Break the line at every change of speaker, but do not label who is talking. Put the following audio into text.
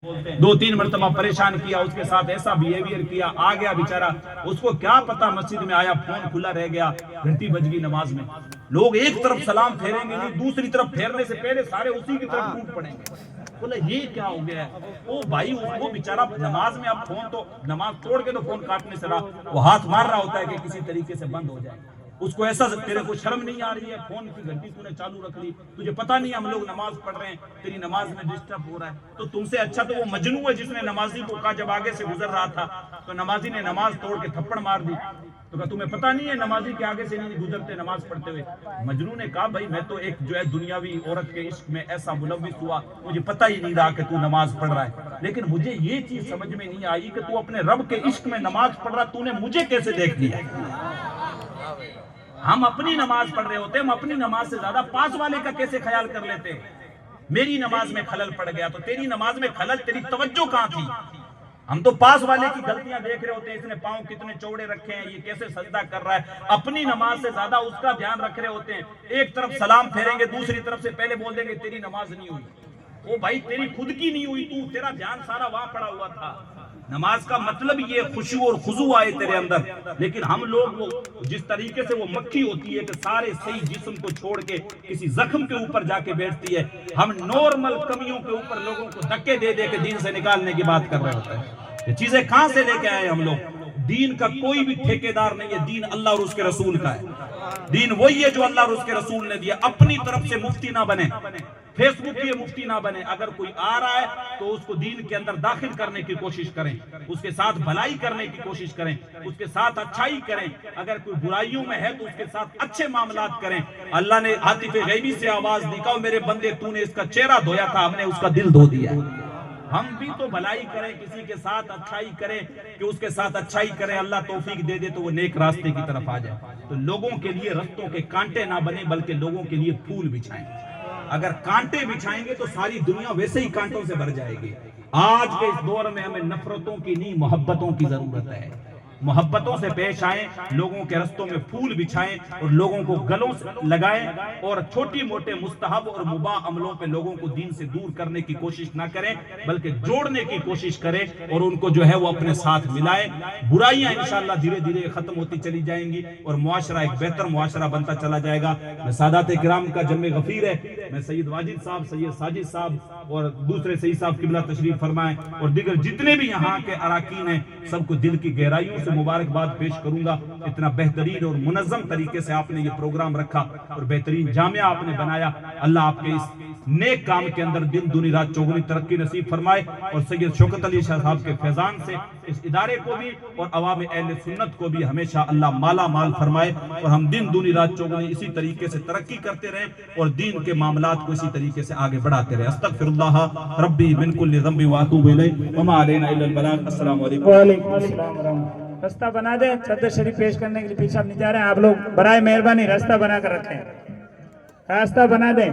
दो तीन मरतबा परेशान किया, उसके साथ ऐसा बिहेवियर किया, आ गया बेचारा, उसको क्या पता, मस्जिद में आया, फोन खुला रह गया, घंटी बज गई नमाज में। लोग एक तरफ सलाम फेरेंगे नहीं, दूसरी तरफ फेरने से पहले सारे उसी की तरफ टूट पड़ेंगे। बोले ये क्या हो गया है? ओ भाई, वो बेचारा नमाज में, अब फोन तो नमाज तोड़ के तो फोन काटने से रहा, वो हाथ मार रहा होता है कि किसी तरीके से बंद हो जाए। उसको ऐसा, तेरे को शर्म नहीं आ रही है? फोन की घंटी तूने चालू रख ली, तुझे पता नहीं हम लोग नमाज पढ़ रहे हैं, तेरी नमाज में डिस्टर्ब हो रहा है। तो तुमसे अच्छा तो वो मजनू है जिसने नमाजी को कहा, जब आगे से गुजर रहा था तो नमाजी ने नमाज तोड़ के थप्पड़ मार दी, तो कहा तुम्हें पता नहीं है नमाजी के आगे से नहीं गुजरते नमाज पढ़ते हुए? मजनू ने कहा भाई मैं तो एक जो है दुनियावी औरत के इश्क में ऐसा मुलव्विस हुआ, मुझे पता ही नहीं रहा कि तू नमाज पढ़ रहा है, लेकिन मुझे ये चीज समझ में नहीं आई कि तू अपने रब के इश्क में नमाज पढ़ रहा, तूने मुझे कैसे देख लिया? हम अपनी नमाज पढ़ रहे होते, हम अपनी नमाज से ज्यादा पास वाले का कैसे ख्याल कर लेते? मेरी नमाज में खलल पड़ गया, तो तेरी नमाज में खलल, तेरी तवज्जो कहां थी? हम तो पास वाले की गलतियां देख रहे होते हैं, इसने पांव कितने चौड़े रखे हैं, ये कैसे सजदा कर रहा है, अपनी नमाज से ज्यादा उसका ध्यान रख रहे होते हैं। एक तरफ सलाम फेरेंगे, दूसरी तरफ से पहले बोल देंगे तेरी नमाज नहीं हुई। ओ भाई, तेरी खुद की नहीं हुई, तू, तेरा ध्यान सारा वहां पड़ा हुआ था। नमाज का मतलब ये खुशू और खुजू आए तेरे अंदर, लेकिन हम लोग वो जिस तरीके से वो मक्खी होती है कि सारे सही जिस्म को छोड़ के किसी जख्म के ऊपर जाके बैठती है, हम नॉर्मल कमियों के ऊपर लोगों को धक्के दे दे के दीन से निकालने की बात कर रहे होते हैं। ये चीजें कहां से लेके आए हम लोग? दीन का कोई भी ठेकेदार नहीं है, दीन अल्लाह और उसके रसूल का है। दीन वही है जो अल्लाह और उसके रसूल ने दिया। अपनी तरफ से मुफ्ती ना बने, फेसबुक के मुफ्ती ना बने। अगर कोई आ रहा है तो उसको दीन के अंदर दाखिल करने की कोशिश करें, उसके साथ भलाई करने की कोशिश करें, उसके साथ अच्छाई करें। अगर कोई बुराइयों में है तो उसके साथ अच्छे मामलात करें। अल्लाह ने आतिफ गैबी से आवाज दी, कहो मेरे बंदे तूने इसका चेहरा धोया था, हमने उसका दिल धो दिया। हम भी तो भलाई करें, किसी के साथ अच्छाई करें कि उसके साथ अच्छाई करें, अल्लाह तौफीक दे दे तो वो नेक रास्ते की तरफ आ जाए। तो लोगों के लिए रस्तों के कांटे ना बने, बल्कि लोगों के लिए फूल बिछाएं। अगर कांटे बिछाएंगे तो सारी दुनिया वैसे ही कांटों से भर जाएगी। आज के इस दौर में हमें नफरतों की नहीं, मोहब्बतों की जरूरत है। मोहब्बतों से पेश आए, लोगों के रस्तों में फूल बिछाएं और लोगों को गलों से लगाएं, और छोटी मोटे मुस्तहब और मुबाह अमलों पे लोगों को दीन से दूर करने की कोशिश ना करें, बल्कि जोड़ने की कोशिश करें और उनको जो है वो अपने साथ मिलाएं। बुराइयां इंशाअल्लाह धीरे धीरे खत्म होती चली जाएंगी और मुआशरा एक बेहतर मुआशरा बनता चला जाएगा। मैं सादात किराम का जम्मे गफीर है, मैं सैयद वाजिद साहब, सैयद साजिद साहब और दूसरे सैयद साहब किबला तशरीफ फरमाएं और दीगर जितने भी यहाँ के अराकीन हैं, सबको दिल की गहराइयों मुबारकबाद पेश करूंगा। इतना बेहतरीन और मुनज़्ज़म तरीके से आपने ये प्रोग्राम रखा और बेहतरीन जामिया आपने बनाया। अल्लाह आपके इस नेक काम के अंदर दिन दुनी रात चौगुनी तरक्की नसीब फरमाए और सैयद शौकत अली शाह साहब के फैजान से इस इदारे को भी और अवाम अहले सुन्नत को भी हमेशा अल्लाह माला माल फरमाए और हम दिन दुनी रात चौगुनी इसी तरीके से तरक्की करते रहें और दीन के मामलात को इसी तरीके से आगे बढ़ाते रहें। अस्तगफिरुल्लाह रब्बी मिन कुल्लि ज़ंबि व अतूबु इलैहि व मा अलैना इल्ला अल बलाग। अस्सलामु अलैकुम।
वालेकुम अस्सलाम। रास्ता बना दे, चद्दर शरीफ पेश करने के लिए पीछे आप नहीं जा रहे हैं, आप लोग बराए मेहरबानी रास्ता बना कर रखें, रास्ता बना दें।